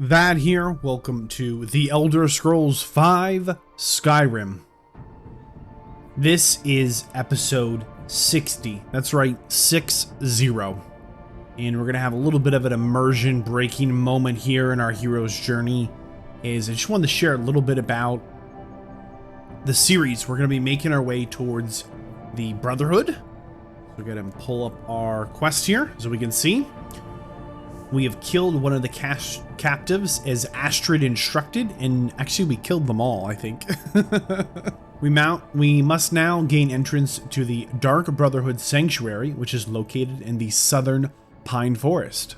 Vadd here, welcome to The Elder Scrolls V Skyrim. This is episode 60, that's right, 6-0. And we're going to have a little bit of an immersion breaking moment here in our hero's journey. I just wanted to share a little bit about the series. We're going to be making our way towards the Brotherhood. So we're going to pull up our quest here, so we can see. We have killed one of the captives as Astrid instructed, and actually we killed them all, I think. We must now gain entrance to the Dark Brotherhood Sanctuary, which is located in the southern Pine Forest.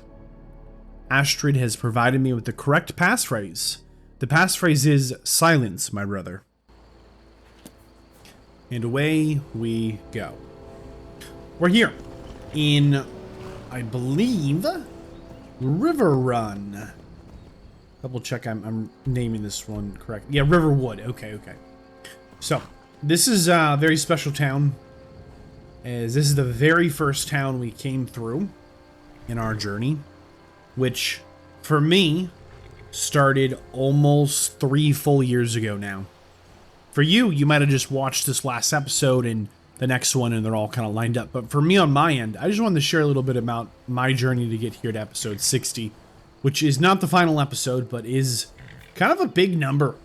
Astrid has provided me with the correct passphrase. The passphrase is silence, my brother. And away we go. We're here in, I believe, River Run. Double check I'm naming this one correct. Yeah, Riverwood. Okay. So, this is a very special town, as this is the very first town we came through in our journey, which, for me, started almost 3 full years ago now. For you, you might have just watched this last episode and the next one, and they're all kind of lined up. But for me on my end, I just wanted to share a little bit about my journey to get here to episode 60, which is not the final episode, but is kind of a big number.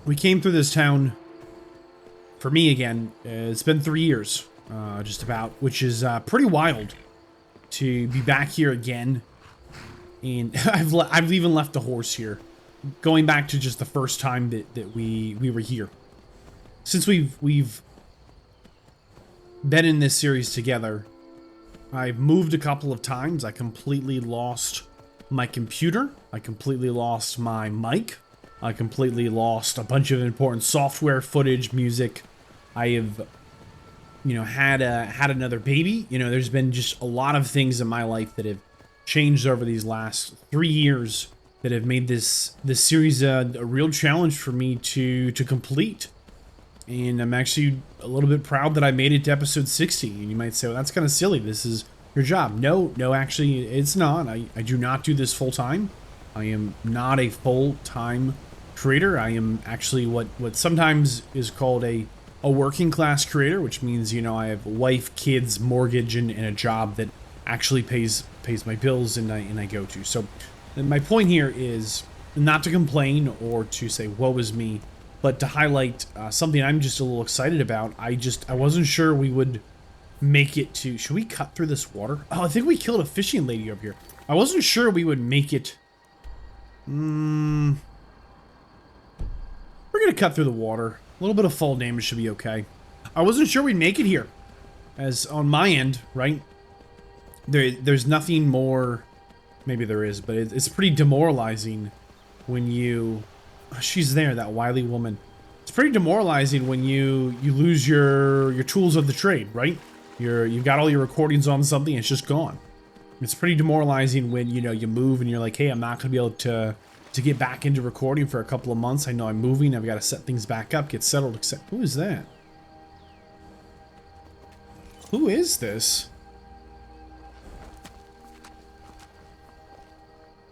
We came through this town, for me again, it's been 3 years, just about, which is pretty wild to be back here again. And I've even left the horse here, going back to just the first time that we were here. Since we've been in this series together, I've moved a couple of times. I completely lost my computer. I completely lost my mic. I completely lost a bunch of important software, footage, music. I have, had another baby. There's been just a lot of things in my life that have changed over these last 3 years that have made this series a real challenge for me to complete. And I'm actually a little bit proud that I made it to episode 60. And you might say, well, that's kind of silly. This is your job. No, actually, it's not. I do not do this full time. I am not a full-time creator. I am actually what sometimes is called a working class creator, which means, I have a wife, kids, mortgage, and a job that actually pays my bills and I go to. So my point here is not to complain or to say, woe is me, but to highlight something I'm just a little excited about. I wasn't sure we would make it to... Should we cut through this water? Oh, I think we killed a fishing lady over here. I wasn't sure we would make it... We're going to cut through the water. A little bit of fall damage should be okay. I wasn't sure we'd make it here. As on my end, right? There's nothing more... Maybe there is, but it's pretty demoralizing when you... She's there, that wily woman. It's pretty demoralizing when you lose your tools of the trade, right? You've got all your recordings on something, it's just gone. It's pretty demoralizing when you move and you're like, hey, I'm not gonna be able to get back into recording for a couple of months. I know I'm moving, I've got to set things back up, get settled. Except, who is that? Who is this?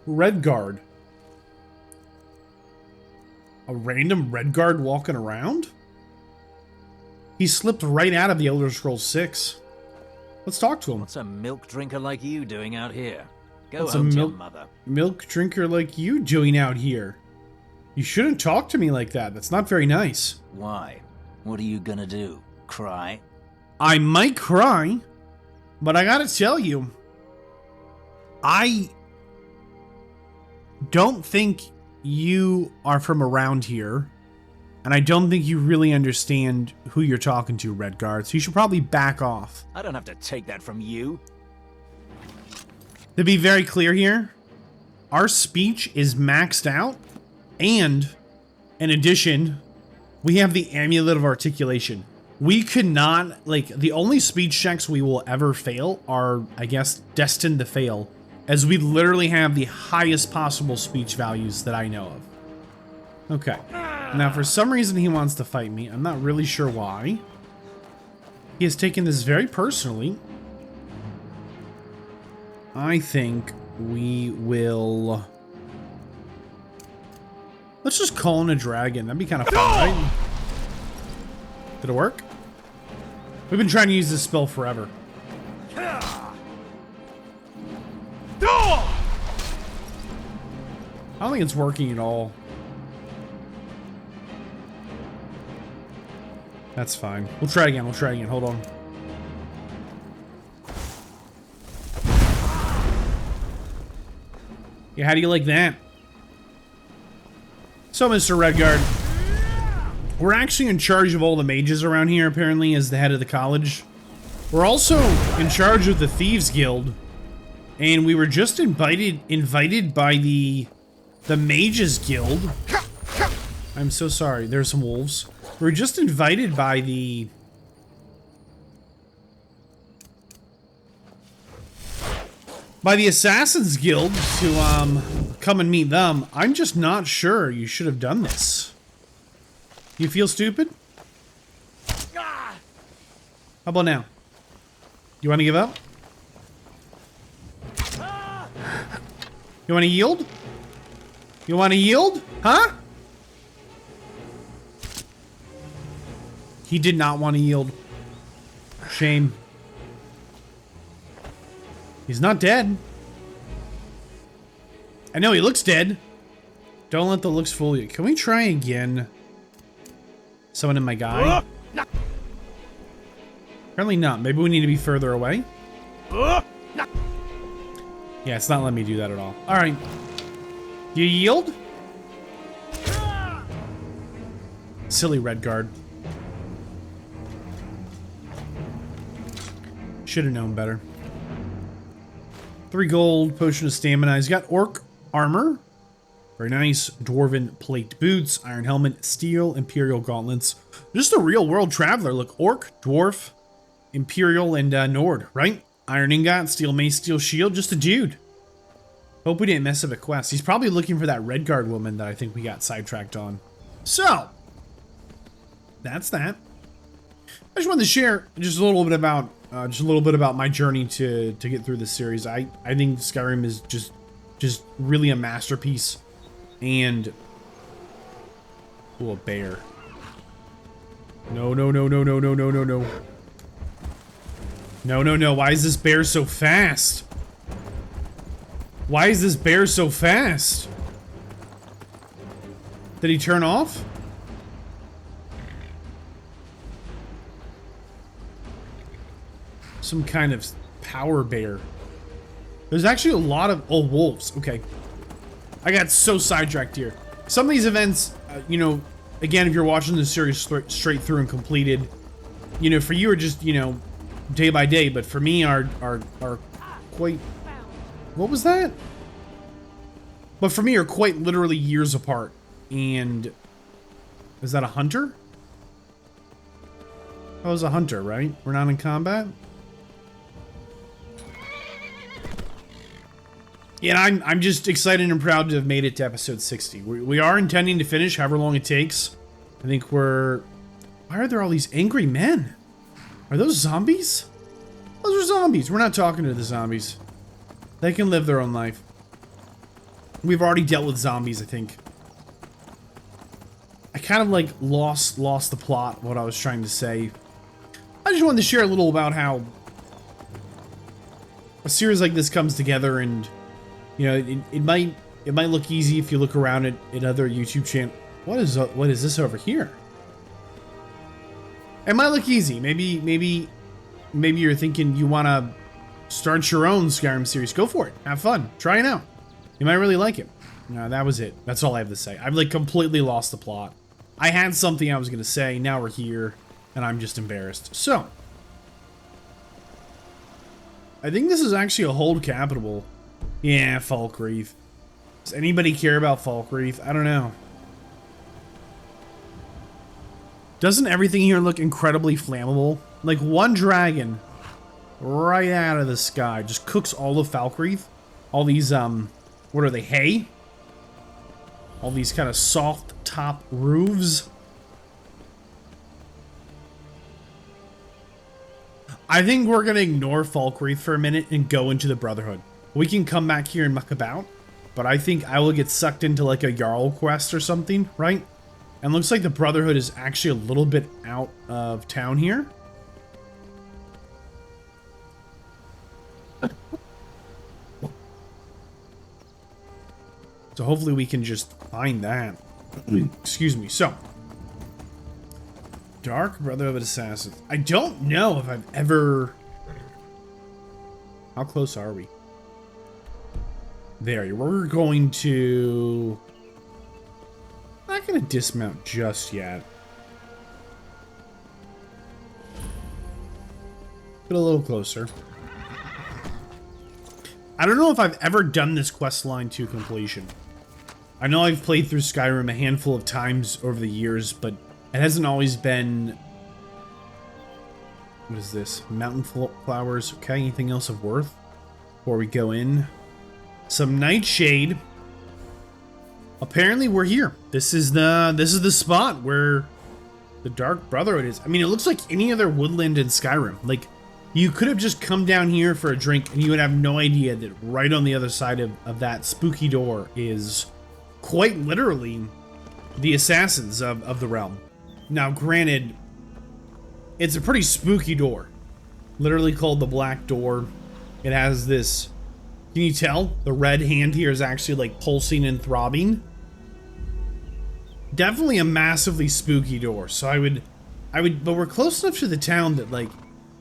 Redguard. A random Redguard walking around? He slipped right out of the Elder Scrolls 6. Let's talk to him. What's a milk drinker like you doing out here? Go What's home a to your mother. Milk drinker like you doing out here? You shouldn't talk to me like that. That's not very nice. Why? What are you gonna do? Cry? I might cry, but I gotta tell you, I don't think you are from around here, and I don't think you really understand who you're talking to, Redguard, so you should probably back off. I don't have to take that from you. To be very clear here, our speech is maxed out, and in addition, we have the Amulet of Articulation. We could not, the only speech checks we will ever fail are, I guess, destined to fail, as we literally have the highest possible speech values that I know of. Okay. Now, for some reason, he wants to fight me. I'm not really sure why. He has taken this very personally. I think we will Let's just call in a dragon. That'd be kind of fun, right? Did it work? We've been trying to use this spell forever. I don't think it's working at all. That's fine. We'll try it again. We'll try it again. Hold on. Yeah, how do you like that? So, Mr. Redguard, we're actually in charge of all the mages around here, apparently, as the head of the college. We're also in charge of the Thieves Guild, and we were just invited by the Mages Guild. I'm so sorry. There's some wolves. We were just invited by the Assassins Guild to come and meet them. I'm just not sure you should have done this. You feel stupid? How about now? You want to give up? You want to yield? You want to yield? Huh? He did not want to yield. Shame. He's not dead. I know he looks dead. Don't let the looks fool you. Can we try again? Someone in my guy? Apparently not. Maybe we need to be further away. Yeah, it's not letting me do that at all. Alright. You yield? Silly Redguard. Should have known better. 3 gold, potion of stamina. He's got orc armor. Very nice. Dwarven plate boots, iron helmet, steel, imperial gauntlets. Just a real world traveler. Look, orc, dwarf, imperial, and Nord, right? Iron ingot, steel mace, steel shield. Just a dude. Hope we didn't mess up a quest. He's probably looking for that Redguard woman that I think we got sidetracked on. So, that's that. I just wanted to share just a little bit about my journey to get through this series. I think Skyrim is just really a masterpiece. And oh, a bear. No. No. Why is this bear so fast? Why is this bear so fast? Did he turn off? Some kind of power bear. There's actually a lot of... Oh, wolves. Okay. I got so sidetracked here. Some of these events, you know, again, if you're watching the series straight through and completed, you know, for you are just, you know, day by day, but for me are quite... What was that? But for me are quite literally years apart. And... Is that a hunter? That was a hunter, right? We're not in combat? Yeah, I'm just excited and proud to have made it to episode 60. We are intending to finish however long it takes. I think we're... Why are there all these angry men? Are those zombies? Those are zombies. We're not talking to the zombies. They can live their own life. We've already dealt with zombies, I think. I kind of like lost the plot, what I was trying to say. I just wanted to share a little about how a series like this comes together, and you know, it might look easy if you look around at other YouTube channels. What is this over here? It might look easy. Maybe you're thinking you want to start your own Skyrim series. Go for it. Have fun. Try it out. You might really like it. No, that was it. That's all I have to say. I've like completely lost the plot. I had something I was going to say. Now we're here, and I'm just embarrassed. So, I think this is actually a hold capital. Yeah, Falkreath. Does anybody care about Falkreath? I don't know. Doesn't everything here look incredibly flammable? Like one dragon right out of the sky just cooks all of Falkreath. All these, what are they, hay? All these kind of soft top roofs. I think we're going to ignore Falkreath for a minute and go into the Brotherhood. We can come back here and muck about. but I think I will get sucked into like a Jarl quest or something, right? And looks like the Brotherhood is actually a little bit out of town here. So hopefully we can just find that. Excuse me. So, Dark Brotherhood of Assassins. I don't know if I've ever... How close are we? There. We're going to... I'm not going to dismount just yet. Get a little closer. I don't know if I've ever done this quest line to completion. I know I've played through Skyrim a handful of times over the years, but it hasn't always been... What is this? Mountain flowers. Okay, anything else of worth? Before we go in. Some nightshade. Apparently we're here. This is the spot where the Dark Brotherhood is. I mean, it looks like any other woodland in Skyrim. Like, you could have just come down here for a drink and you would have no idea that right on the other side of that spooky door is quite literally the assassins of the realm. Now, granted, it's a pretty spooky door. Literally called the Black Door. It has this... Can you tell? The red hand here is actually like pulsing and throbbing. Definitely a massively spooky door. So I would, but we're close enough to the town that like,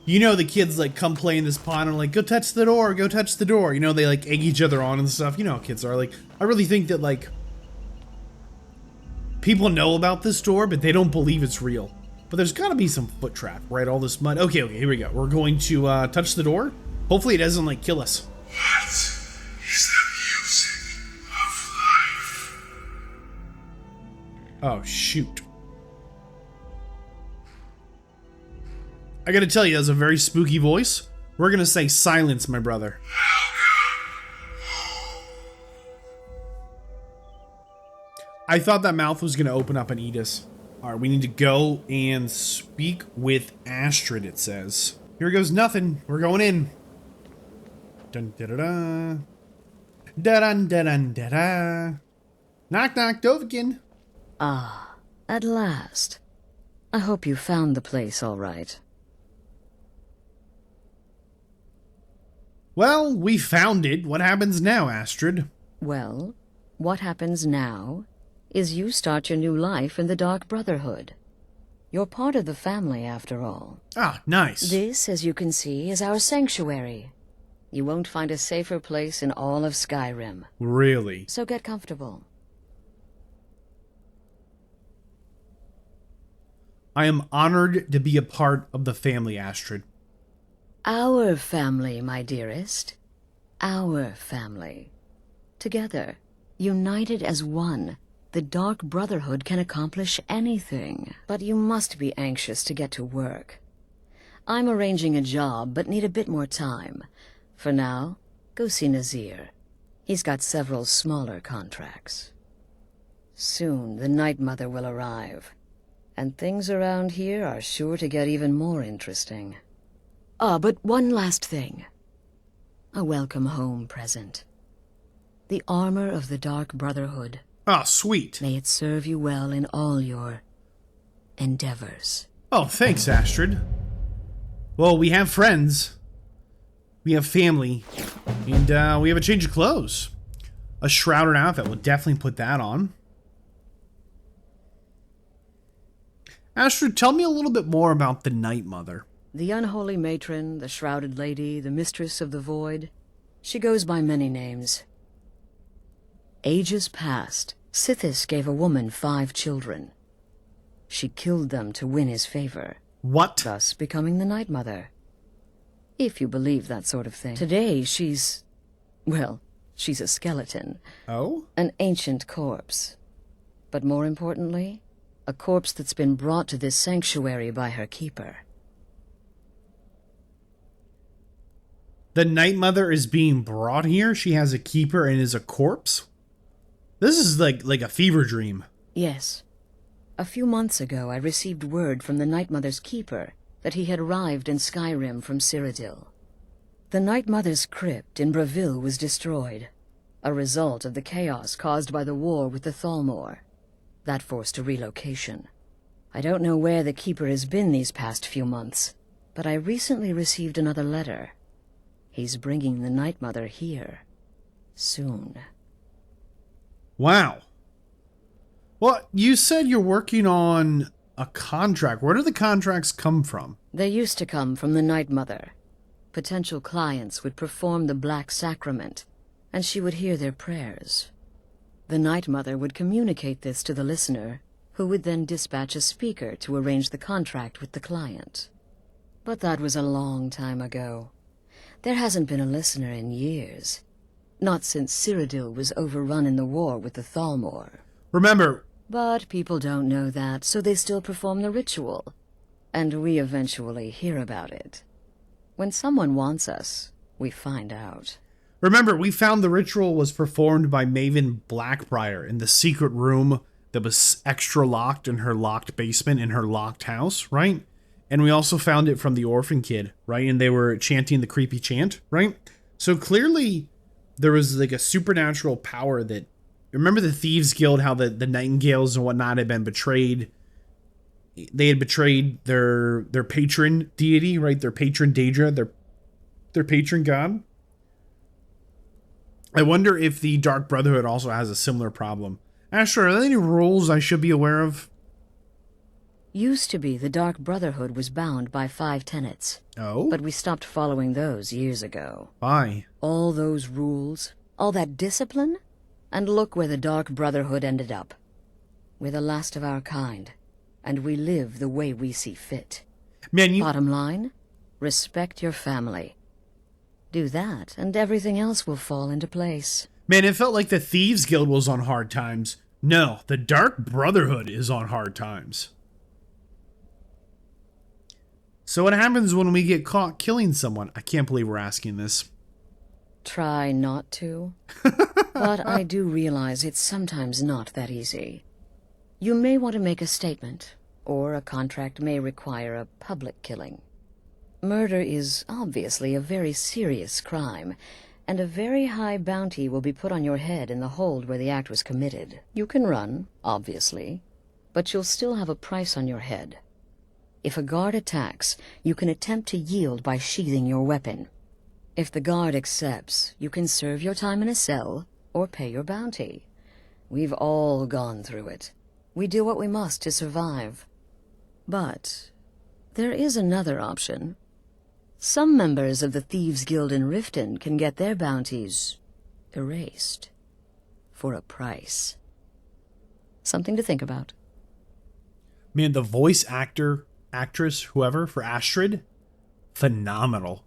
you know, the kids like come play in this pond and like, go touch the door, go touch the door. You know, they like egg each other on and stuff. You know how kids are. Like, I really think that like, people know about this door, but they don't believe it's real. But there's gotta be some foot trap, right? All this mud. Okay, here we go. We're going to touch the door. Hopefully it doesn't like kill us. What is the music of life? Oh, shoot. I gotta tell you, that's a very spooky voice. We're gonna say silence, my brother. I thought that mouth was gonna open up and eat us. Alright, we need to go and speak with Astrid, it says. Here goes nothing. We're going in. Dun da da da. Da dun da dun da da. Knock knock, Dovahkiin. Ah, at last. I hope you found the place all right. Well, we found it. What happens now, Astrid? Well, what happens now is you start your new life in the Dark Brotherhood. You're part of the family, after all. Ah, nice. This, as you can see, is our sanctuary. You won't find a safer place in all of Skyrim. Really? So get comfortable. I am honored to be a part of the family, Astrid. Our family, my dearest. Our family. Together, united as one, the Dark Brotherhood can accomplish anything. But you must be anxious to get to work. I'm arranging a job, but need a bit more time. For now, go see Nazir. He's got several smaller contracts. Soon, the Night Mother will arrive. And things around here are sure to get even more interesting. Ah, but one last thing. A welcome home present. The armor of the Dark Brotherhood. Ah, sweet. May it serve you well in all your endeavors. Oh, thanks, Astrid. Well, we have friends. We have family. And we have a change of clothes. A shrouded outfit. We'll definitely put that on. Astrid, tell me a little bit more about the Night Mother. The unholy matron, the shrouded lady, the mistress of the void. She goes by many names. Ages past, Sithis gave a woman 5 children. She killed them to win his favor. What? Thus becoming the Night Mother. If you believe that sort of thing. Today she's... well, she's a skeleton. Oh? An ancient corpse. But more importantly, a corpse that's been brought to this sanctuary by her keeper. The Night Mother is being brought here? She has a keeper and is a corpse? This is like a fever dream. Yes. A few months ago, I received word from the Night Mother's keeper that he had arrived in Skyrim from Cyrodiil. The Night Mother's crypt in Bravil was destroyed. a result of the chaos caused by the war with the Thalmor. That forced a relocation. I don't know where the Keeper has been these past few months, but I recently received another letter. He's bringing the Night Mother here. Soon. Wow. Well, you said you're working on a contract. Where do the contracts come from? They used to come from the Night Mother. Potential clients would perform the Black Sacrament, and she would hear their prayers. The Night Mother would communicate this to the listener, who would then dispatch a speaker to arrange the contract with the client. But that was a long time ago. There hasn't been a listener in years. Not since Cyrodiil was overrun in the war with the Thalmor. Remember... But people don't know that, so they still perform the ritual. And we eventually hear about it. When someone wants us, we find out. Remember, we found the ritual was performed by Maven Blackbriar in the secret room that was extra locked in her locked basement in her locked house, right? And we also found it from the orphan kid, right? And they were chanting the creepy chant, right? So clearly there was like a supernatural power that... Remember the Thieves Guild, how the Nightingales and whatnot had been betrayed? They had betrayed their patron deity, right? Their patron Daedra, their patron god. I wonder if the Dark Brotherhood also has a similar problem. Asher, are there any rules I should be aware of? Used to be the Dark Brotherhood was bound by 5 tenets. Oh? But we stopped following those years ago. Why? All those rules, all that discipline, and look where the Dark Brotherhood ended up. We're the last of our kind, and we live the way we see fit. Man, you... Bottom line, respect your family. Do that, and everything else will fall into place. Man, it felt like the Thieves Guild was on hard times. No, the Dark Brotherhood is on hard times. So what happens when we get caught killing someone? I can't believe we're asking this. Try not to. But I do realize it's sometimes not that easy. You may want to make a statement, or a contract may require a public killing. Murder is obviously a very serious crime, and a very high bounty will be put on your head in the hold where the act was committed. You can run, obviously, but you'll still have a price on your head. If a guard attacks, you can attempt to yield by sheathing your weapon. If the guard accepts, you can serve your time in a cell or pay your bounty. We've all gone through it. We do what we must to survive. But there is another option. Some members of the Thieves Guild in Riften can get their bounties erased for a price. Something to think about. Man, the voice actress, whoever, for Astrid, phenomenal.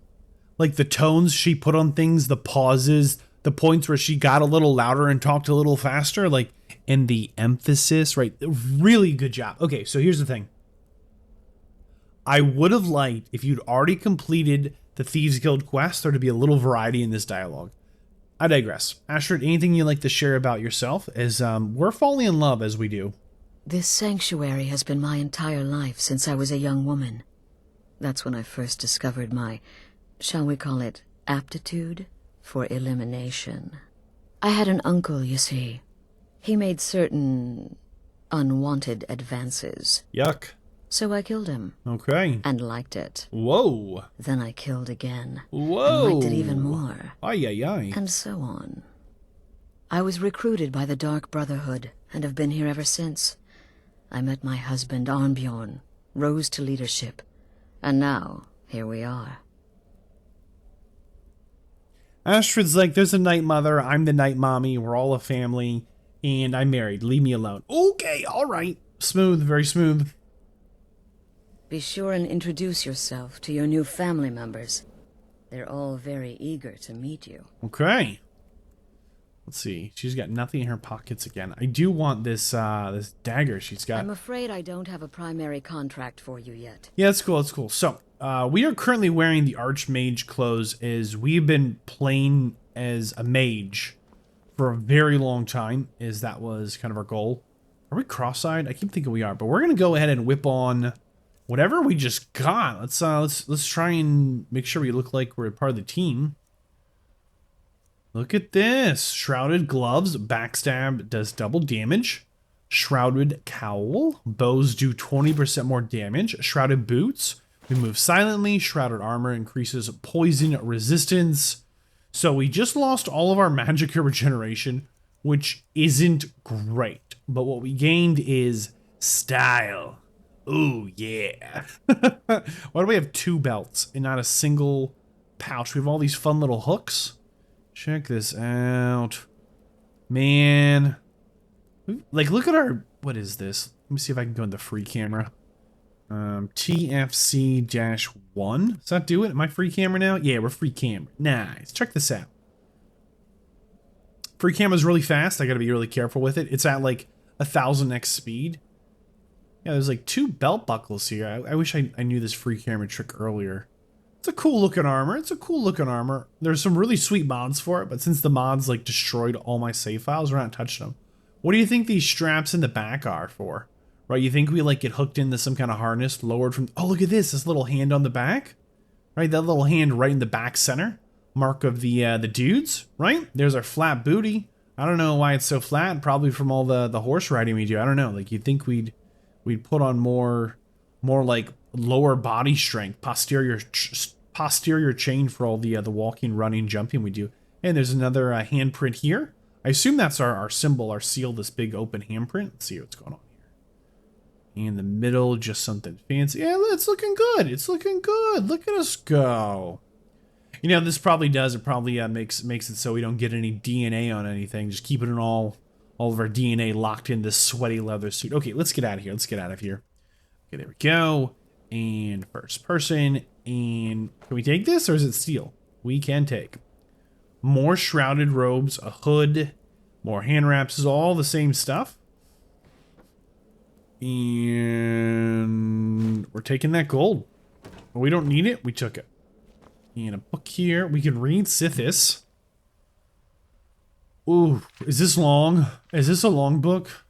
Like the tones she put on things, the pauses, the points where she got a little louder and talked a little faster, like, and the emphasis, right? Really good job. Okay, so here's the thing. I would have liked, if you'd already completed the Thieves Guild quest, there to be a little variety in this dialogue. I digress. Astrid, anything you'd like to share about yourself? As we're falling in love as we do. This sanctuary has been my entire life since I was a young woman. That's when I first discovered my, shall we call it, aptitude for elimination. I had an uncle, you see. He made certain unwanted advances. Yuck. So I killed him. Okay. And liked it. Whoa. Then I killed again. Whoa. And liked it even more. Ay, ay, ay. And so on. I was recruited by the Dark Brotherhood and have been here ever since. I met my husband, Arnbjorn, rose to leadership, and now, here we are. Astrid's like, there's a Night Mother, I'm the Night Mommy, we're all a family, and I'm married, leave me alone. Okay, alright. Smooth, very smooth. Be sure and introduce yourself to your new family members. They're all very eager to meet you. Okay. Let's see. She's got nothing in her pockets again. I do want this this dagger she's got. I'm afraid I don't have a primary contract for you yet. Yeah, that's cool. That's cool. So, we are currently wearing the Archmage clothes as we've been playing as a mage for a very long time, as that was kind of our goal. Are we cross-eyed? I keep thinking we are, but we're going to go ahead and whip on whatever we just got. Let's try and make sure we look like we're part of the team. Look at this. Shrouded gloves, backstab does double damage. Shrouded cowl, bows do 20% more damage. Shrouded boots, we move silently. Shrouded armor increases poison resistance. So we just lost all of our magic regeneration, which isn't great. But what we gained is style. Ooh, yeah. Why do we have 2 belts and not a single pouch? We have all these fun little hooks. Check this out. Man. Like, look at our... What is this? Let me see if I can go in the free camera. TFC-1. Does that do it? Am I free camera now? Yeah, we're free camera. Nice. Check this out. Free camera's really fast. I gotta be really careful with it. It's at like 1000x speed. Yeah, there's like 2 belt buckles here. I wish I knew this free camera trick earlier. It's a cool looking armor. It's a cool looking armor. There's some really sweet mods for it, but since the mods like destroyed all my save files, we're not touching them. What do you think these straps in the back are for? Right, you think we like get hooked into some kind of harness, lowered from... Oh, look at this little hand on the back. Right, that little hand right in the back center. Mark of the dudes, right? There's our flat booty. I don't know why it's so flat. Probably from all the horse riding we do. I don't know. Like, you'd think we'd put on more like lower body strength, posterior chain for all the walking, running, jumping we do. And there's another handprint here. I assume that's our symbol, our seal, this big open handprint. Let's see what's going on here. In the middle, just something fancy. Yeah, it's looking good. It's looking good. Look at us go. You know, this probably does. It probably makes it so we don't get any DNA on anything. Just keeping it all of our DNA locked in this sweaty leather suit. Okay, let's get out of here. Let's get out of here. Okay, there we go. And first person. And can we take this or is it steel? We can take. More shrouded robes, a hood, more hand wraps, is all the same stuff. And we're taking that gold. We don't need it, we took it. And a book here, we can read Sithis. Ooh, is this long? Is this a long book?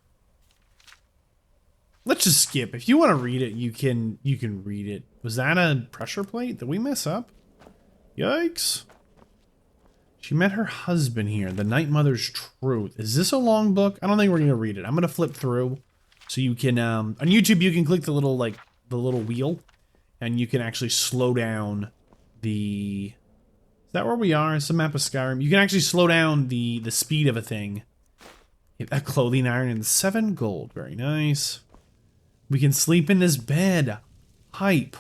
Let's just skip. If you want to read it, you can read it. Was that a pressure plate? Did we mess up? Yikes. She met her husband here, the Night Mother's Truth. Is this a long book? I don't think we're going to read it. I'm going to flip through so you can, on YouTube, you can click the little wheel and you can actually slow down the, is that where we are? It's a map of Skyrim. You can actually slow down the speed of a thing. A clothing iron and 7 gold. Very nice. We can sleep in this bed. Hype.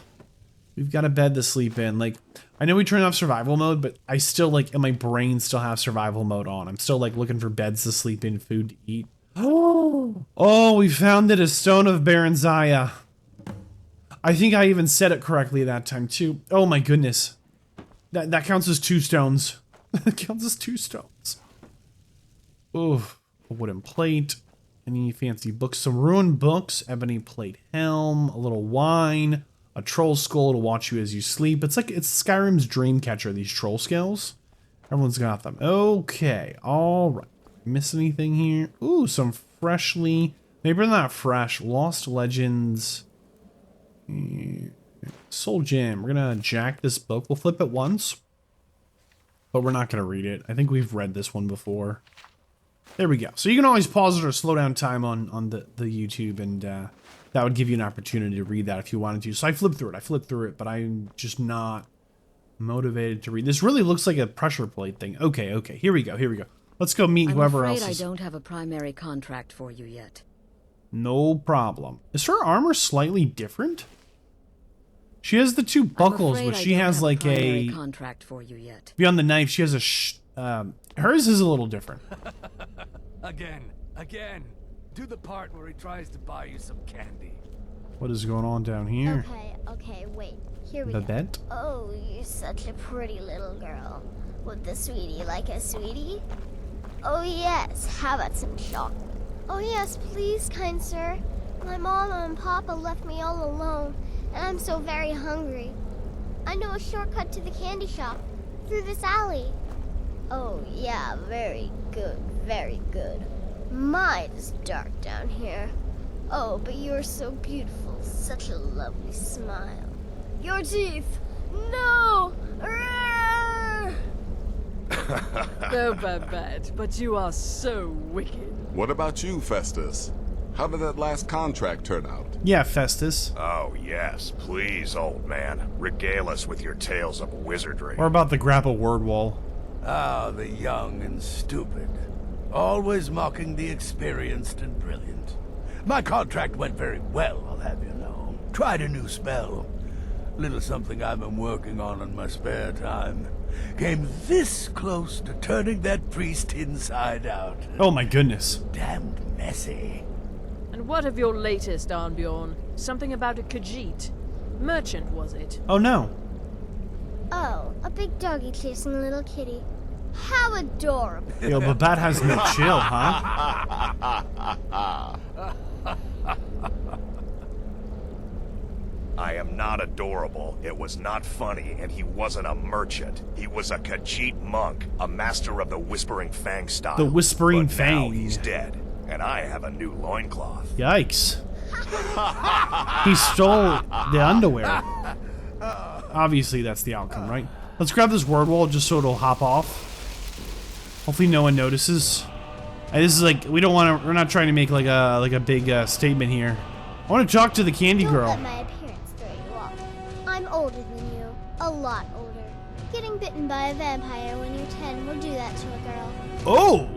We've got a bed to sleep in. Like, I know we turned off survival mode, but I still, like, in my brain still have survival mode on. I'm still, like, looking for beds to sleep in, food to eat. Oh, we found it, a stone of Baranzaya. I think I even said it correctly that time, too. Oh, my goodness. That counts as 2 stones. That counts as 2 stones. Ooh, a wooden plate. Any fancy books? Some ruined books. Ebony plate helm. A little wine. A troll skull to watch you as you sleep. It's Skyrim's dream catcher, these troll skulls. Everyone's got them. Okay, alright. Miss anything here? Ooh, some freshly... Maybe they're not fresh. Lost Legends. Soul Gem. We're gonna jack this book. We'll flip it once. But we're not gonna read it. I think we've read this one before. There we go. So you can always pause it or slow down time on the YouTube, and that would give you an opportunity to read that if you wanted to. So I flipped through it, but I'm just not motivated to read. This really looks like a pressure plate thing. Okay, here we go. Let's go meet whoever else is. I don't have a primary contract for you yet. No problem. Is her armor slightly different? She has the 2 buckles, but she has like a contract for you yet. Beyond the knife, she has a hers is a little different. Again. Do the part where he tries to buy you some candy. What is going on down here? Okay, wait. Here we go. Babette? Oh, you're such a pretty little girl. Would the sweetie like a sweetie? Oh yes, how about some chocolate? Oh yes, please, kind sir. My mama and papa left me all alone, and I'm so very hungry. I know a shortcut to the candy shop, through this alley. Oh yeah, very good, very good. My, it's dark down here. Oh, but you're so beautiful, such a lovely smile. Your teeth! No! Arrgh! Oh, Vadd, but you are so wicked. What about you, Festus? How did that last contract turn out? Yeah, Festus. Oh, yes. Please, old man. Regale us with your tales of wizardry. Or about the grapple word wall. Ah, the young and stupid. Always mocking the experienced and brilliant. My contract went very well, I'll have you know. Tried a new spell. Little something I've been working on in my spare time. Came this close to turning that priest inside out. Oh my goodness. Damned messy. And what of your latest, Arnbjorn? Something about a Khajiit. Merchant, was it? Oh no. Oh, a big doggy chasing a little kitty. How adorable. Yo, but Vadd has no chill, huh? I am not adorable. It was not funny, and he wasn't a merchant. He was a Khajiit monk, a master of the Whispering Fang style. The Whispering but Fang. Now he's dead, and I have a new loincloth. Yikes. He stole the underwear. Obviously, that's the outcome, right? Let's grab this word wall just so it'll hop off. Hopefully no one notices. And this is like, we're not trying to make like a big statement here. I want to talk to the candy Don't girl. let my appearance throw you off. I'm older than you. A lot older. Getting bitten by a vampire when you're 10 will do that to a girl. Oh!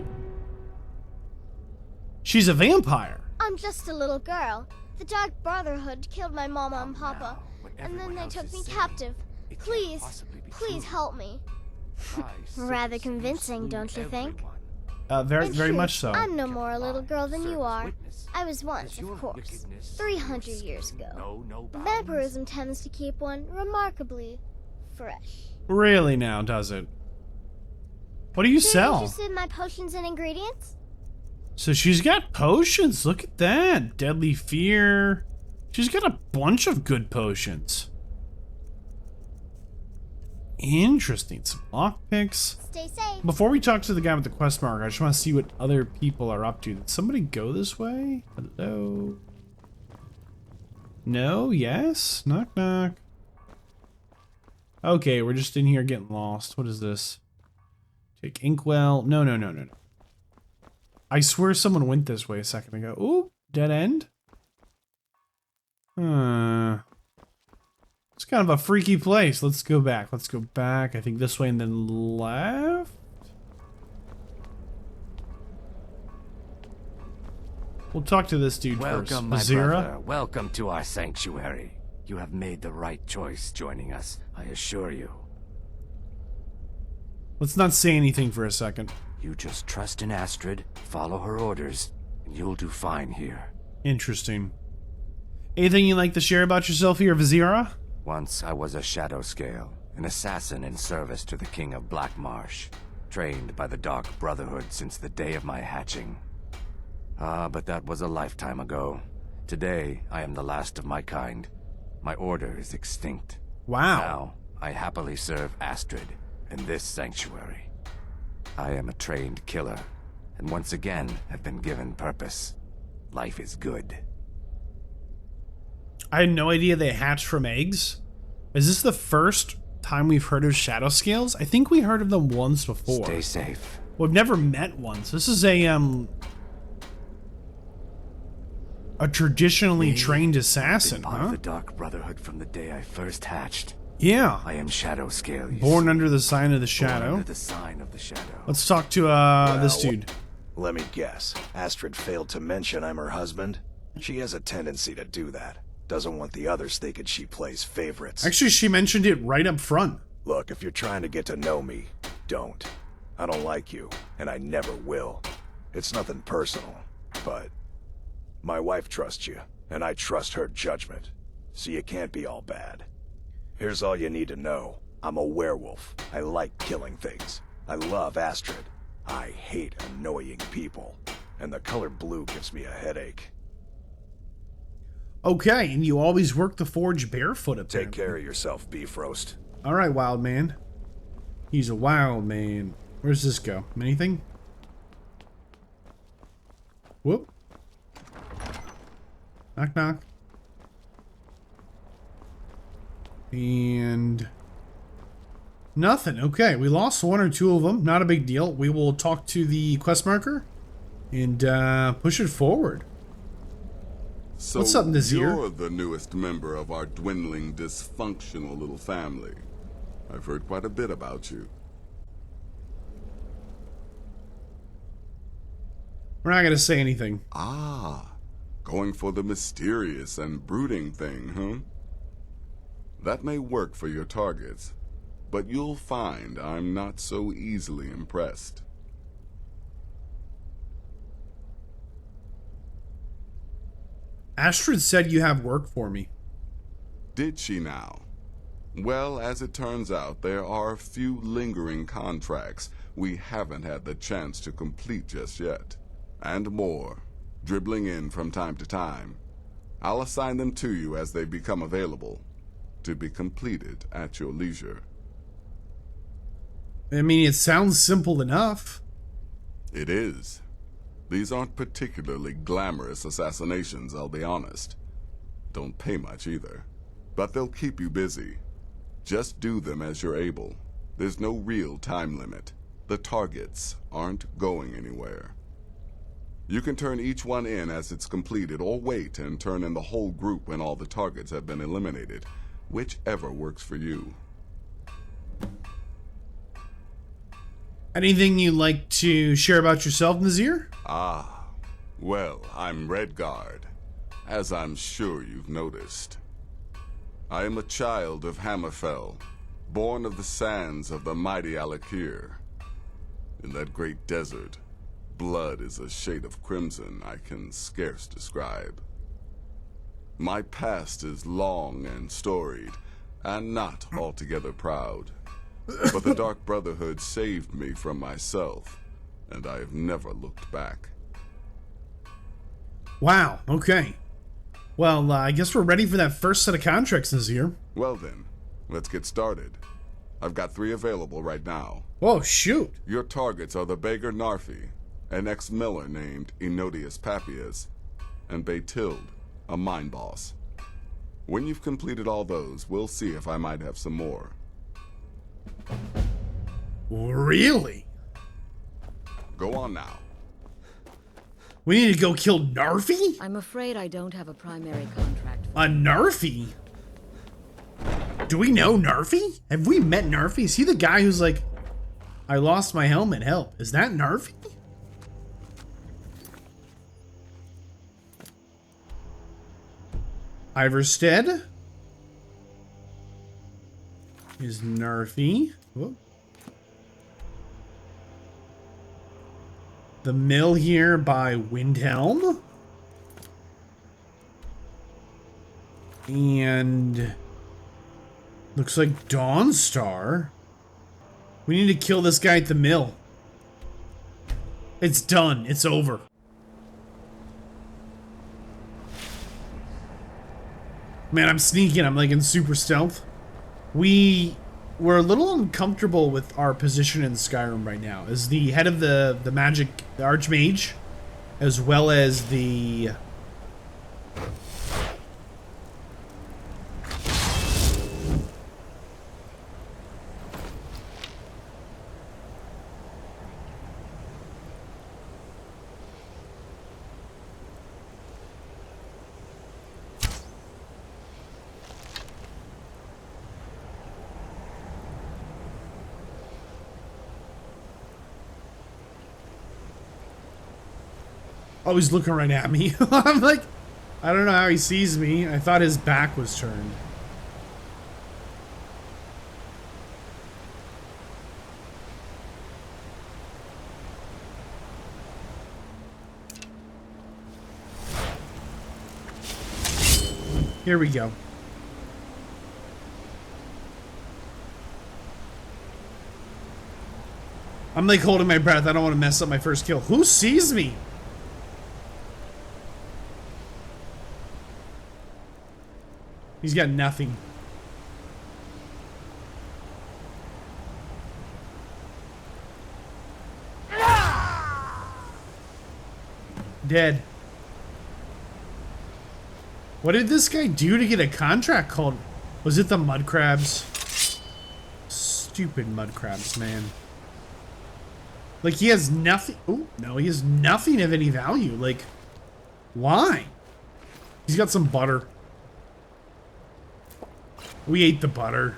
She's a vampire. I'm just a little girl. The Dark Brotherhood killed my mama and papa, and then they took me captive. Please, please help me. Rather convincing, don't you think? Very In very truth, much so. I'm no more a little girl than you are. I was once, of course, 300 years ago. Vampirism tends to keep one remarkably fresh. Really now, does it? What do you So you're sell? interested in my potions and ingredients? So she's got potions. Look at that. Deadly Fear. She's got a bunch of good potions. Interesting. Some lockpicks. Stay safe. Before we talk to the guy with the quest mark, I just want to see what other people are up to. Did somebody go this way? Hello? No? Yes? Knock knock. Okay, we're just in here getting lost. What is this? Take inkwell. No, no, no, no, no. I swear someone went this way a second ago. Ooh, dead end? It's kind of a freaky place. Let's go back. Let's go back. I think this way and then left. We'll talk to this dude Welcome, first. my Azira? brother. Welcome to our sanctuary. You have made the right choice joining us, I assure you. Let's not say anything for a second. You just trust in Astrid, follow her orders, and you'll do fine here. Interesting. Anything you'd like to share about yourself here, Vizira? Once I was a shadow scale, an assassin in service to the King of Blackmarsh, trained by the Dark Brotherhood since the day of my hatching. But that was a lifetime ago. Today, I am the last of my kind. My order is extinct. Wow. Now, I happily serve Astrid in this sanctuary. I am a trained killer, and once again have been given purpose. Life is good. I had no idea they hatched from eggs. Is this the first time we've heard of shadow scales? I think we heard of them once before. Stay safe. We've never met one. So this is a traditionally trained assassin, Been part of huh? the Dark Brotherhood from the day I first hatched. Yeah. I am Shadow Scale. you Born see. under the sign of the Born shadow. under the sign of the shadow. Let's talk to this dude. Let me guess. Astrid failed to mention I'm her husband? She has a tendency to do that. Doesn't want the others thinking she plays favorites. Actually, she mentioned it right up front. Look, if you're trying to get to know me, don't. I don't like you, and I never will. It's nothing personal, but my wife trusts you, and I trust her judgment, so you can't be all bad. Here's all you need to know. I'm a werewolf. I like killing things. I love Astrid. I hate annoying people, and the color blue gives me a headache. Okay, and you always work the forge barefoot apparently. Take care of yourself, Beef Roast. All right, wild man. He's a wild man. Where's this go? Anything? Whoop. Knock, knock. Nothing. Okay, we lost one or two of them. Not a big deal. We will talk to the quest marker and push it forward. So what's up, Nazir? You're the newest member of our dwindling, dysfunctional little family. I've heard quite a bit about you. We're not going to say anything. Ah, going for the mysterious and brooding thing, huh? That may work for your targets, but you'll find I'm not so easily impressed. Astrid said you have work for me. Did she now? Well, as it turns out, there are a few lingering contracts we haven't had the chance to complete just yet. And more, dribbling in from time to time. I'll assign them to you as they become available, to be completed at your leisure. I mean, it sounds simple enough. It is. These aren't particularly glamorous assassinations, I'll be honest. Don't pay much either. But they'll keep you busy. Just do them as you're able. There's no real time limit. The targets aren't going anywhere. You can turn each one in as it's completed, or wait and turn in the whole group when all the targets have been eliminated. Whichever works for you. Anything you'd like to share about yourself, Nazir? Ah, well, I'm Redguard, as I'm sure you've noticed. I am a child of Hammerfell, born of the sands of the mighty Alakir. In that great desert, blood is a shade of crimson I can scarce describe. My past is long and storied, and not altogether proud. But the Dark Brotherhood saved me from myself, and I have never looked back. Wow, okay. Well, I guess we're ready for that first set of contracts, Nazir. Well then, let's get started. I've got 3 available right now. Oh, shoot. Your targets are the beggar Narfi, an ex-miller named Enodius Papias, and Baytild, a mine boss. When you've completed all those, we'll see if I might have some more. Really? Go on now. We need to go kill Narfi? I'm afraid I don't have a primary contract. A Narfi? Do we know Narfi? Have we met Narfi? Is he the guy who's like, I lost my helmet, help? Is that Narfi? Iverstead is Narfi. Whoa. The mill here by Windhelm. And looks like Dawnstar. We need to kill this guy at the mill. It's done. It's over. Man, I'm sneaking. I'm like in super stealth. We're a little uncomfortable with our position in Skyrim right now. As the head of the magic, the Archmage, as well as the... Oh, he's looking right at me. I'm like, I don't know how he sees me. I thought his back was turned. Here we go. I'm like holding my breath. I don't want to mess up my first kill. Who sees me? He's got nothing. Dead. What did this guy do to get a contract called? Was it the mud crabs? Stupid mud crabs, man. Like, he has nothing. Oh, no, he has nothing of any value. Like, why? He's got some butter. We ate the butter.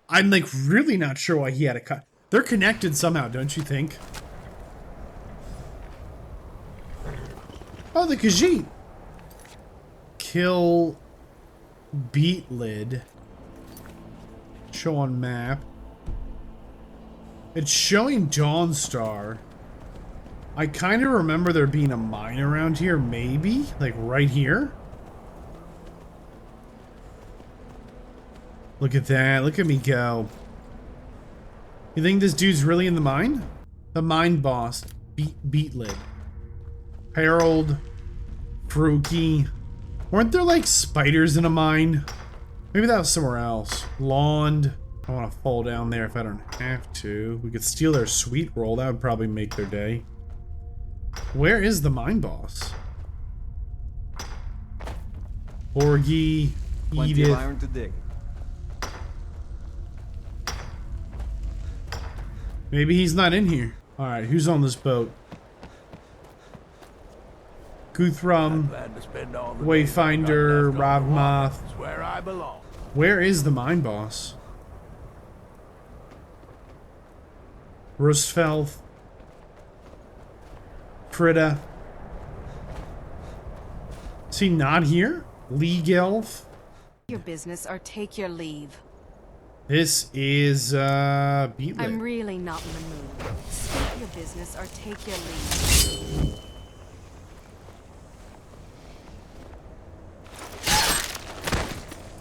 I'm, like, really not sure why he had a cut. They're connected somehow, don't you think? Oh, the Khajiit. Kill beat lid. Show on map. It's showing Dawnstar. I kind of remember there being a mine around here, maybe? Like right here? Look at that. Look at me go. You think this dude's really in the mine? The mine boss. Beat lid. Harold. Fruki. Weren't there like spiders in a mine? Maybe that was somewhere else. Lond. I want to fall down there if I don't have to. We could steal their sweet roll. That would probably make their day. Where is the mine boss? Borgie. Plenty of Edith. iron to dig. Maybe he's not in here. Alright, who's on this boat? Guthrum, Wayfinder, Ravmoth. Where I belong. Where is the mine boss? Rustfelth. Frida. Is he not here? League Elf. Your business or take your leave. This is Beatlet. I'm really not in the mood. State your business or take your leave.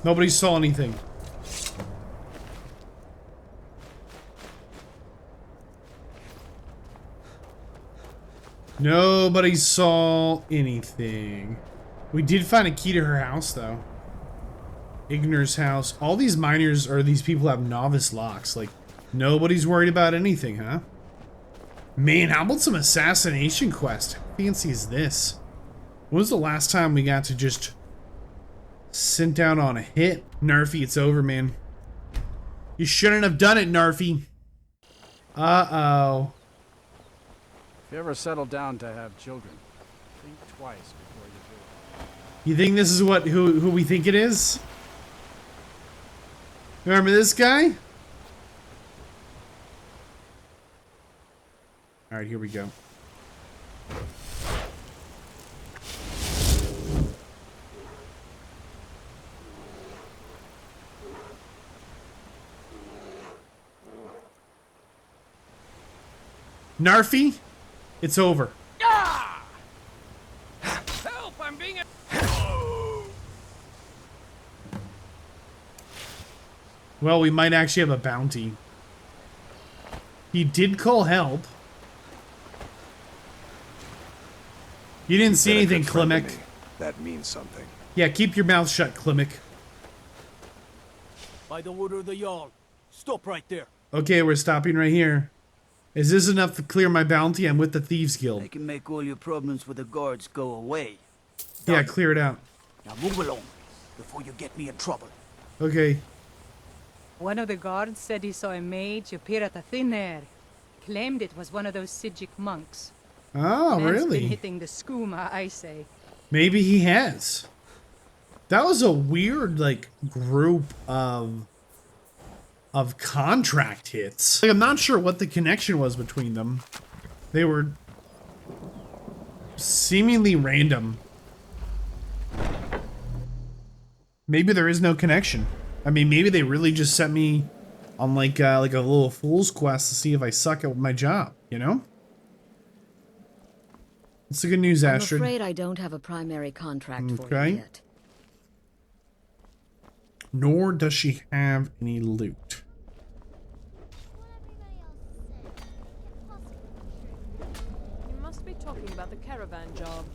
Nobody saw anything. Nobody saw anything. We did find a key to her house, though. Ignor's house. All these miners, or these people, have novice locks. Like, nobody's worried about anything, huh? Man, how about some assassination quest? How fancy is this? When was the last time we got to just sent down on a hit? Narfi, it's over, man. You shouldn't have done it, Narfi. Uh-oh. If you ever settle down to have children, think twice before you do it. You think this is who we think it is? Remember this guy? Alright, here we go. Narfi, it's over. Ah! Help! I'm being. Well, we might actually have a bounty. He did call help. You didn't see anything, Klimek. That means something. Yeah, keep your mouth shut, Klimek. By the order of the Jarl. Stop right there. Okay, we're stopping right here. Is this enough to clear my bounty? I'm with the Thieves Guild. I can make all your problems with the guards go away. Yeah, clear it out. Now move along, before you get me in trouble. Okay. One of the guards said he saw a mage appear at a thin air. Claimed it was one of those Sijic monks. Oh, Man's really? been hitting the skooma, I say. Maybe he has. That was a weird, like, group of contract hits. Like, I'm not sure what the connection was between them. They were seemingly random. Maybe there is no connection. I mean, maybe they really just sent me on like a little fool's quest to see if I suck at my job, you know? It's the good news, Astrid. I'm afraid I don't have a primary contract for you yet. Nor does she have any loot. You must be talking about the caravan job.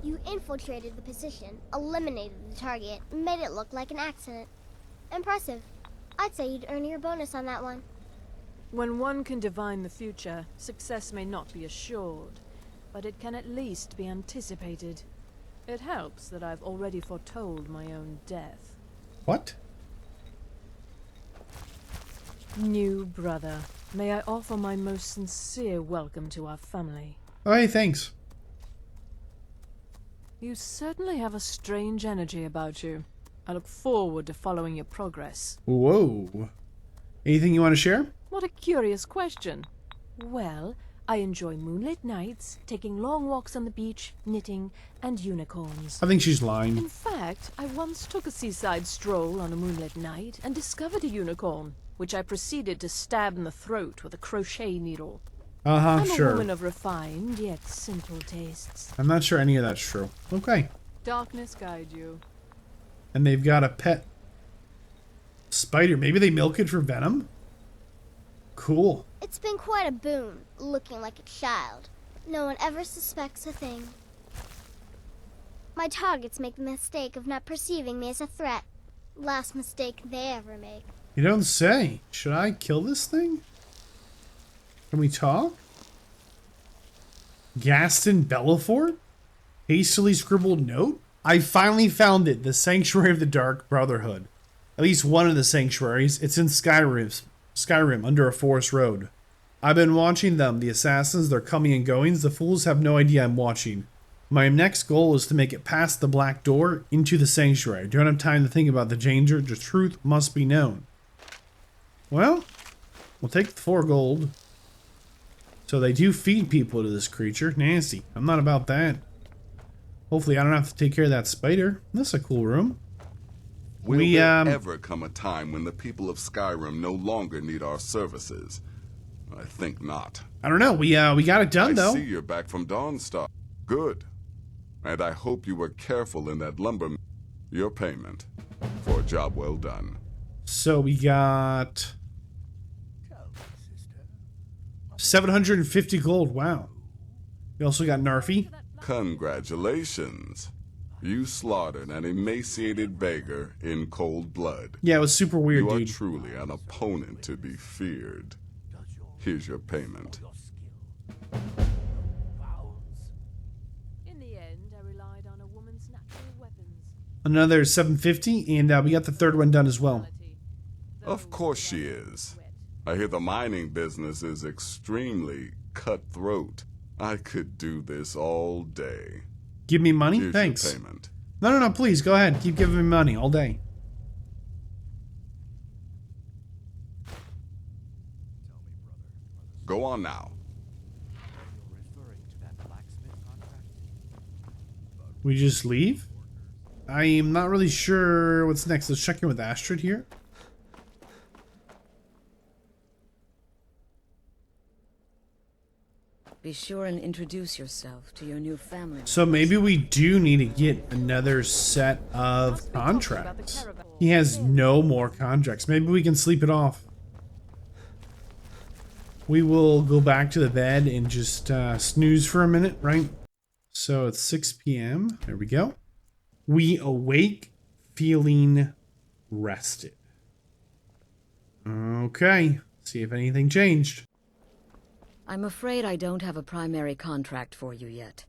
You infiltrated the position, eliminated the target, made it look like an accident. Impressive. I'd say you'd earn your bonus on that one. When one can divine the future, success may not be assured, but it can at least be anticipated. It helps that I've already foretold my own death. What? New brother, may I offer my most sincere welcome to our family. Oh, hey, thanks. You certainly have a strange energy about you. I look forward to following your progress. Whoa. Anything you want to share? What a curious question. Well, I enjoy moonlit nights, taking long walks on the beach, knitting, and unicorns. I think she's lying. In fact, I once took a seaside stroll on a moonlit night and discovered a unicorn, which I proceeded to stab in the throat with a crochet needle. I'm Sure. a woman of refined yet simple tastes. I'm not sure any of that's true. Okay. Darkness guide you. And they've got a pet spider. Maybe they milk it for venom? Cool. It's been quite a boon, looking like a child. No one ever suspects a thing. My targets make the mistake of not perceiving me as a threat. Last mistake they ever make. You don't say. Should I kill this thing? Can we talk? Gaston Belafort? Hastily scribbled note? I finally found it. The Sanctuary of the Dark Brotherhood. At least one of the sanctuaries. It's in Skyrim, under a forest road. I've been watching them. The assassins, their coming and goings. The fools have no idea I'm watching. My next goal is to make it past the black door into the sanctuary. I don't have time to think about the danger. The truth must be known. Well, we'll take the 4 gold. So they do feed people to this creature. Nasty. I'm not about that. Hopefully I don't have to take care of that spider. That's a cool room. Will there ever come a time when the people of Skyrim no longer need our services? I think not. I don't know. We got it done, though. I see you're back from Dawnstar. Good. And I hope you were careful in that lumber. Your payment for a job well done. So we got 750 gold. Wow. We also got Narfi. Congratulations. You slaughtered an emaciated beggar in cold blood. Yeah, it was super weird, You are dude. truly an opponent to be feared. Here's your payment. In the end, I relied on a woman's natural weapons. Another 750, and we got the 3rd one done as well. Of course she is. I hear the mining business is extremely cutthroat. I could do this all day. Give me money? Here's Thanks. your payment. No, please, go ahead. Keep giving me money all day. Go on now. We just leave? I'm not really sure what's next. Let's check in with Astrid here. Be sure and introduce yourself to your new family. So maybe we do need to get another set of contracts. He has no more contracts. Maybe we can sleep it off. We will go back to the bed and just snooze for a minute, right? So it's 6 p.m. There we go. We awake feeling rested. Okay. See if anything changed. I'm afraid I don't have a primary contract for you yet.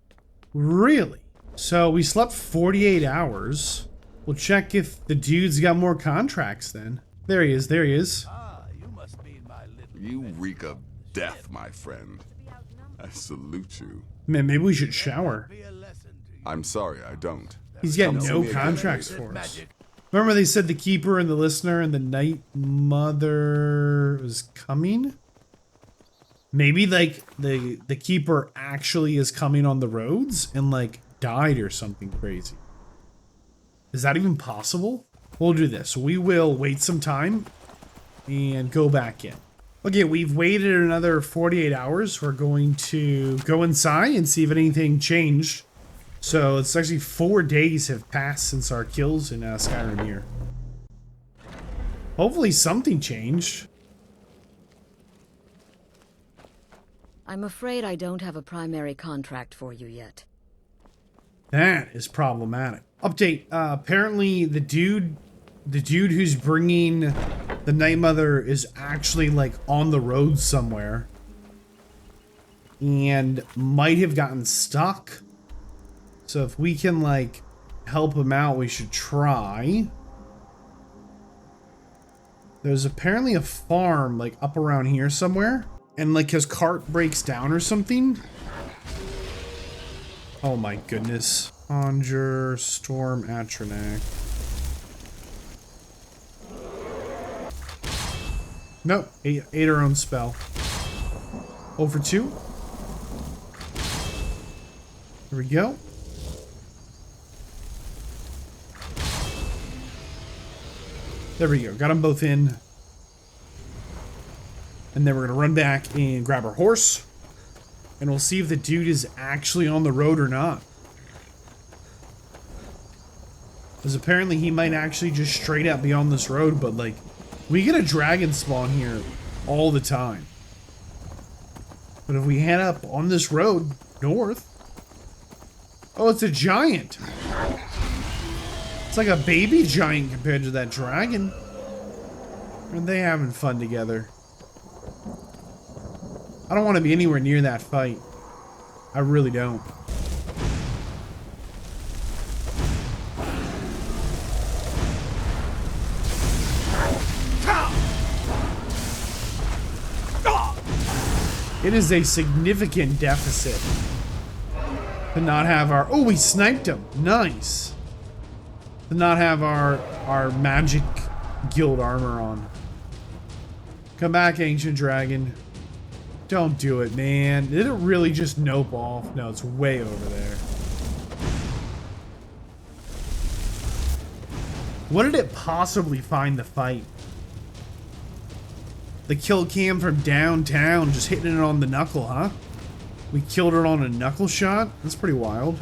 Really? So we slept 48 hours. We'll check if the dude's got more contracts then. There he is, there he is. You reek of death, my friend. I salute you. Man, maybe we should shower. I'm sorry, I don't. He's got Come see no me again contracts later. for us. Remember they said the Keeper and the Listener and the Night Mother was coming? Maybe like the Keeper actually is coming on the roads and like died or something crazy. Is that even possible? We'll do this. We will wait some time and go back in. Okay, we've waited another 48 hours. We're going to go inside and see if anything changed. So it's actually 4 days have passed since our kills in Skyrim here. Hopefully something changed. I'm afraid I don't have a primary contract for you yet. That is problematic. Update. Apparently the dude who's bringing the Night Mother is actually like on the road somewhere. And might have gotten stuck. So if we can like help him out, we should try. There's apparently a farm, like, up around here somewhere. And, like, his cart breaks down or something. Oh my goodness. Conjure, Storm, Atronac. Nope, ate her own spell. 0 for 2. Here we go. There we go. Got them both in. And then we're going to run back and grab our horse. And we'll see if the dude is actually on the road or not. Because apparently he might actually just straight out be on this road, but like, we get a dragon spawn here all the time. But if we head up on this road north... Oh, it's a giant! It's like a baby giant compared to that dragon. Aren't they having fun together? I don't want to be anywhere near that fight. I really don't. It is a significant deficit to not have our... Oh, we sniped him. Nice. To not have our magic guild armor on. Come back, ancient dragon. Don't do it, man. Did it really just nope off? No, it's way over there. What did it possibly find the fight? The kill cam from downtown, just hitting it on the knuckle, huh? We killed it on a knuckle shot? That's pretty wild.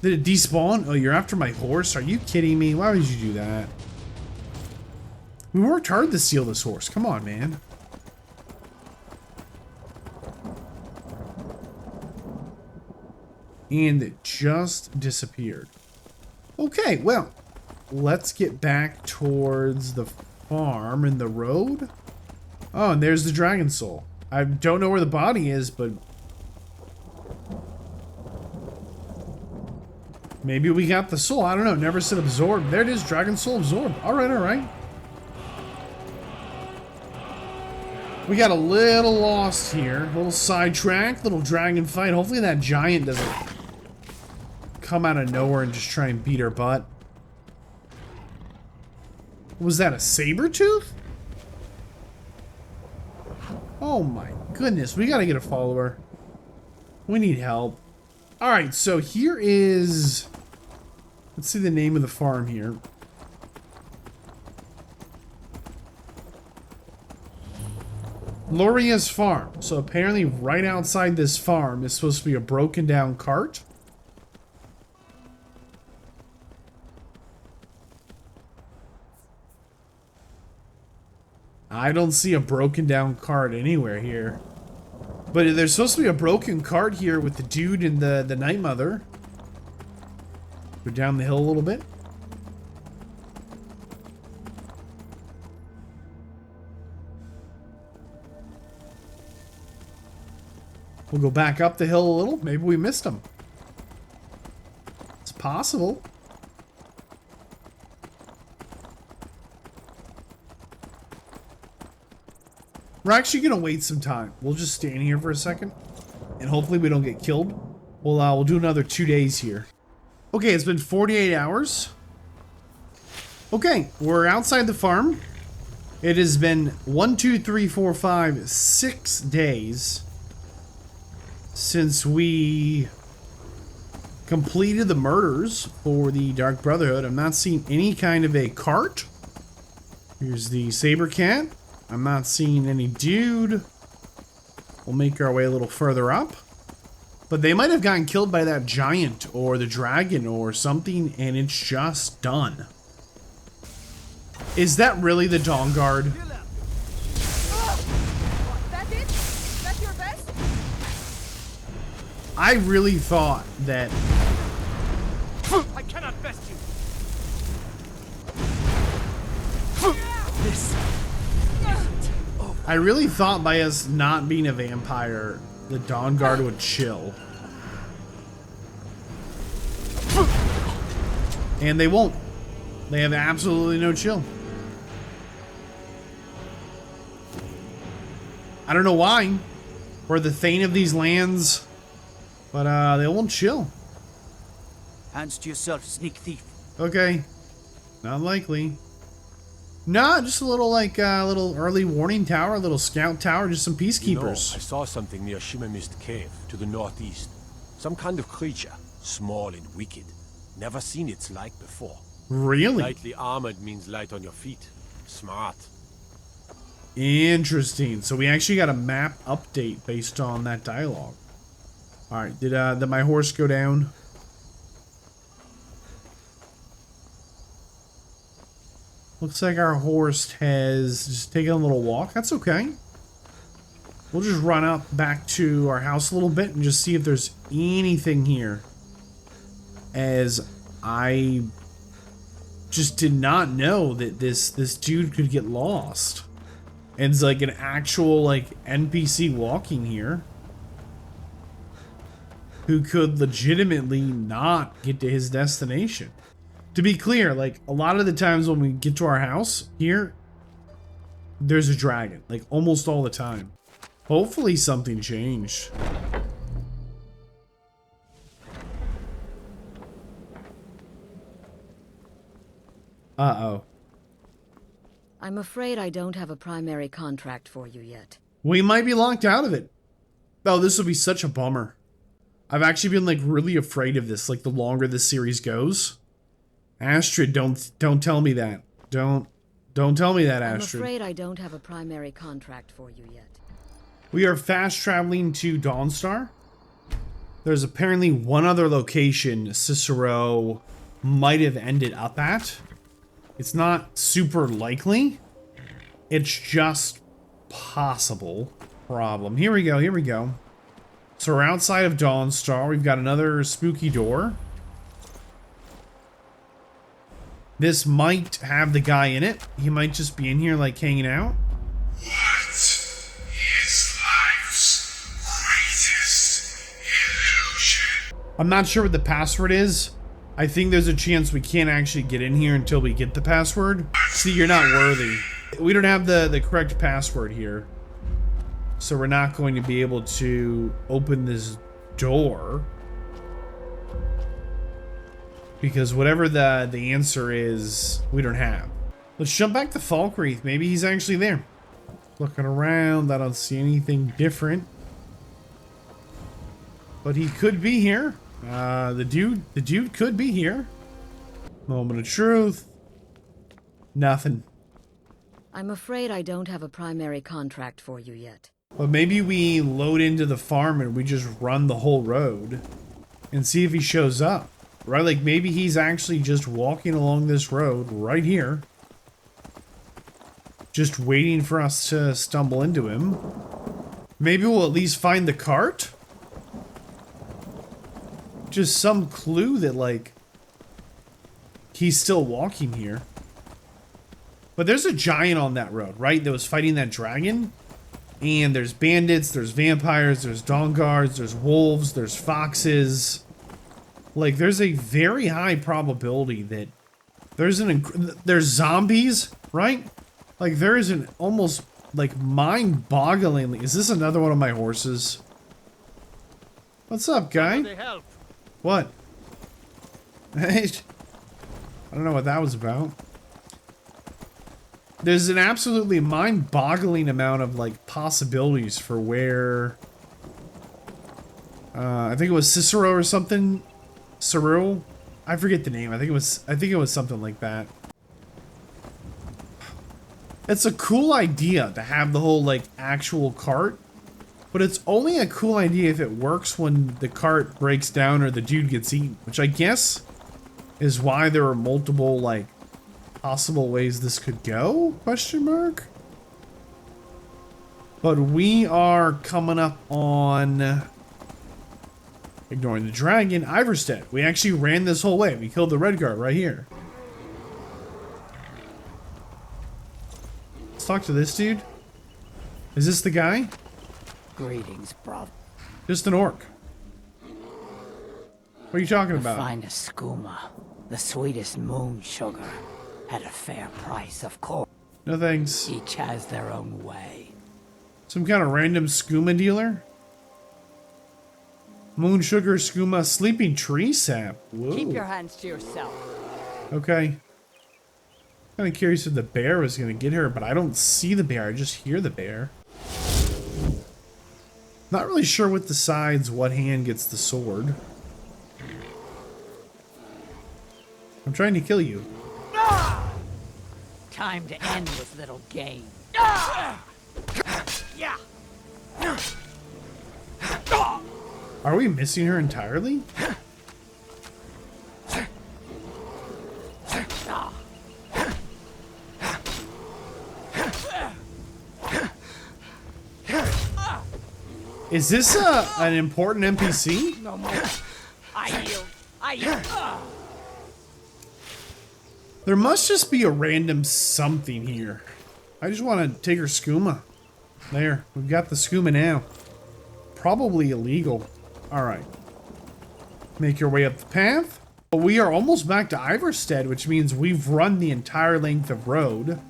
Did it despawn? Oh, you're after my horse? Are you kidding me? Why would you do that? We worked hard to steal this horse. Come on, man. And it just disappeared. Okay, well, let's get back towards the farm and the road. Oh, and there's the dragon soul. I don't know where the body is, but maybe we got the soul. I don't know. Never said absorb. There it is. Dragon soul absorb. All right, all right. We got a little lost here. A little sidetrack. Little dragon fight. Hopefully that giant doesn't come out of nowhere and just try and beat our butt. Was that a saber tooth? Oh my goodness, we gotta get a follower. We need help. Alright, so here is... Let's see the name of the farm here. Loria's farm. So apparently right outside this farm is supposed to be a broken down cart. I don't see a broken down cart anywhere here. But there's supposed to be a broken cart here with the dude and the Night Mother. Go down the hill a little bit. We'll go back up the hill a little. Maybe we missed him. It's possible. We're actually gonna wait some time. We'll just stand here for a second, and hopefully we don't get killed. We'll do another 2 days here. Okay, it's been 48 hours. Okay, we're outside the farm. It has been 1, 2, 3, 4, 5, 6 days since we completed the murders for the Dark Brotherhood. I'm not seeing any kind of a cart. Here's the saber cat. I'm not seeing any dude. We'll make our way a little further up. But they might have gotten killed by that giant or the dragon or something, and it's just done. Is that really the Dawn Guard? That's it? That's your best? I really thought that... I cannot best you. This... I really thought by us not being a vampire, the Dawn Guard would chill. And they won't. They have absolutely no chill. I don't know why. We're the Thane of these lands. But they won't chill. Hands to yourself, sneak thief. Okay. Not likely. Nah, just a little like little early warning tower, a little scout tower, just some peacekeepers. You know, I saw something near Shimamist Cave to the northeast. Some kind of creature, small and wicked. Never seen its like before. Really? Lightly armored means light on your feet. Smart. Interesting. So we actually got a map update based on that dialogue. All right, did my horse go down? Looks like our horse has just taken a little walk. That's okay. We'll just run out back to our house a little bit and just see if there's anything here. As I just did not know that this dude could get lost. And it's like an actual like NPC walking here who could legitimately not get to his destination. To be clear, like a lot of the times when we get to our house here, there's a dragon, like almost all the time. Hopefully something changed. Uh-oh. I'm afraid I don't have a primary contract for you yet. We might be locked out of it. Oh, this will be such a bummer. I've actually been like really afraid of this, like the longer this series goes. Astrid, don't tell me that. Don't tell me that, Astrid. I'm afraid I don't have a primary contract for you yet. We are fast traveling to Dawnstar. There's apparently one other location Cicero might have ended up at. It's not super likely. It's just possible. Problem. Here we go, here we go. So we're outside of Dawnstar. We've got another spooky door. This might have the guy in it. He might just be in here like hanging out. What is life's greatest illusion? I'm not sure what the password is. I think there's a chance we can't actually get in here until we get the password. See, you're not worthy. We don't have the correct password here. So we're not going to be able to open this door. Because whatever the answer is, we don't have. Let's jump back to Falkreath. Maybe he's actually there. Looking around, I don't see anything different. But he could be here. The dude could be here. Moment of truth. Nothing. I'm afraid I don't have a primary contract for you yet. But maybe we load into the farm and we just run the whole road and see if he shows up. Right, like maybe he's actually just walking along this road right here. Just waiting for us to stumble into him. Maybe we'll at least find the cart? Just some clue that like he's still walking here. But there's a giant on that road, right? That was fighting that dragon. And there's bandits, there's vampires, there's Dawnguards, there's wolves, there's foxes. Like, there's a very high probability that there's zombies, right? Like, there is an almost, like, mind-bogglingly... Is this another one of my horses? What's up, guy? What? Hey, I don't know what that was about. There's an absolutely mind-boggling amount of, like, possibilities for where... I think it was Cicero or something... Cyril? I forget the name. I think it was something like that. It's a cool idea to have the whole like actual cart, but it's only a cool idea if it works when the cart breaks down or the dude gets eaten, which I guess is why there are multiple like possible ways this could go? Question mark. But we are coming up on ignoring the dragon, Iverstead. We actually ran this whole way. We killed the red guard right here. Let's talk to this dude. Is this the guy? Greetings, brother. Just an orc. What are you talking about? The finest skooma, the sweetest moon sugar, at a fair price, of course. No thanks. Each has their own way. Some kind of random skooma dealer? Moon sugar, skooma, sleeping tree sap. Whoa. Keep your hands to yourself. Okay. Kind of curious if the bear was going to get her, but I don't see the bear. I just hear the bear. Not really sure what decides what hand gets the sword. I'm trying to kill you. Time to end this little game. Yeah. Are we missing her entirely? Is this an important NPC? No more. I yield. I yield. There must just be a random something here. I just want to take her skooma. There, we've got the skooma now. Probably illegal. Alright. Make your way up the path. We are almost back to Iverstead, which means we've run the entire length of road.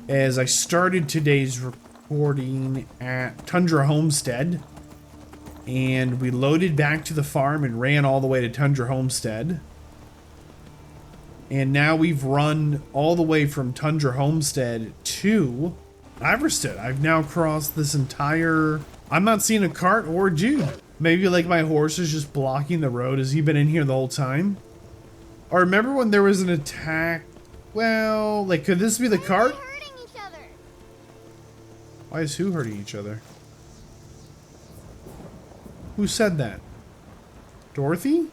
As I started today's recording at Tundra Homestead. And we loaded back to the farm and ran all the way to Tundra Homestead. And now we've run all the way from Tundra Homestead to Iverstead. I've now crossed this entire... I'm not seeing a cart or a dude. Maybe like my horse is just blocking the road. Has he been in here the whole time? Or remember when there was an attack? Well, like, could this be the cart? Hurting each other. Why is who hurting each other? Who said that? Dorothy?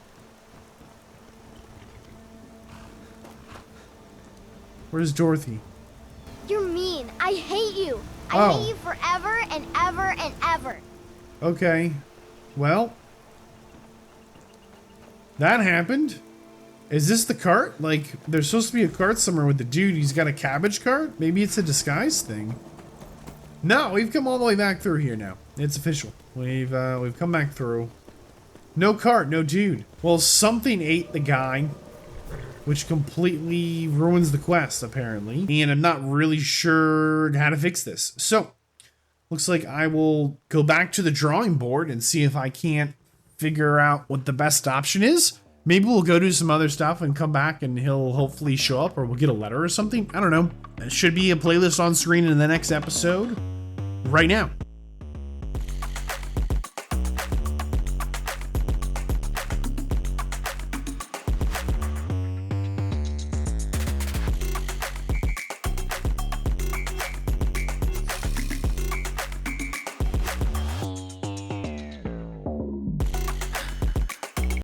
Where's Dorothy? You're mean. I hate you. I hate you forever and ever and ever. Okay. Well. That happened. Is this the cart? Like, there's supposed to be a cart somewhere with the dude. He's got a cabbage cart? Maybe it's a disguise thing. No, we've come all the way back through here now. It's official. We've come back through. No cart, no dude. Well, something ate the guy, which completely ruins the quest, apparently. And I'm not really sure how to fix this. So, looks like I will go back to the drawing board and see if I can't figure out what the best option is. Maybe we'll go do some other stuff and come back and he'll hopefully show up, or we'll get a letter or something. I don't know. It should be a playlist on screen in the next episode right now.